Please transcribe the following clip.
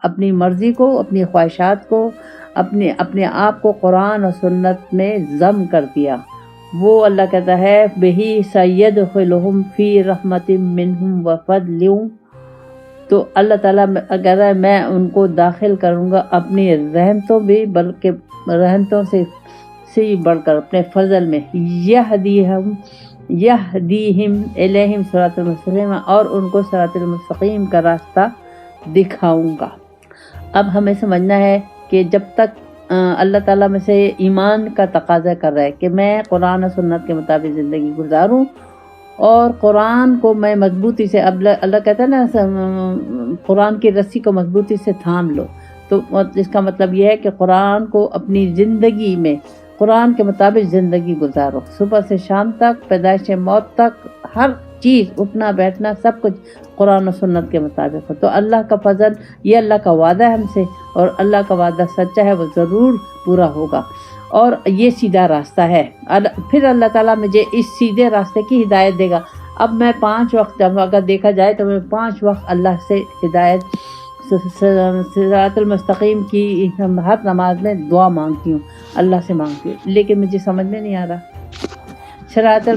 اپنی مرضی کو، اپنی خواہشات کو، اپنے آپ کو قرآن اور سنت میں ضم کر دیا۔ وہ اللہ کہتا ہے بہی سیدخلہم فی رحمت منہم وفضل، تو اللہ تعالیٰ کہتا ہے میں ان کو داخل کروں گا اپنی رحمتوں بھی، بلکہ رحمتوں سے بڑھ کر اپنے فضل میں، یہدیہم الیہم صراط المستقیم، اور ان کو صراط المستقیم کا راستہ دکھاؤں گا۔ اب ہمیں سمجھنا ہے کہ جب تک اللہ تعالیٰ میں سے ایمان کا تقاضا کر رہا ہے کہ میں قرآن و سنت کے مطابق زندگی گزاروں، اور قرآن کو میں مضبوطی سے، اب اللہ کہتا ہے نا قرآن کی رسی کو مضبوطی سے تھام لو، تو اس کا مطلب یہ ہے کہ قرآن کو اپنی زندگی میں قرآن کے مطابق زندگی گزارو، صبح سے شام تک، پیدائش موت تک، ہر چیز، اٹھنا بیٹھنا سب کچھ قرآن و سنت کے مطابق ہو۔ تو اللہ کا فضل، یہ اللہ کا وعدہ ہے ہم سے، اور اللہ کا وعدہ سچا ہے، وہ ضرور پورا ہوگا، اور یہ سیدھا راستہ ہے۔ پھر اللہ تعالیٰ مجھے اس سیدھے راستے کی ہدایت دے گا۔ اب میں 5 وقت، اگر دیکھا جائے تو میں 5 وقت اللہ سے ہدایت، صراط المستقیم کی ہر نماز میں دعا مانگتی ہوں، اللہ سے مانگتی ہوں، لیکن مجھے سمجھ میں نہیں آ رہا۔ صراط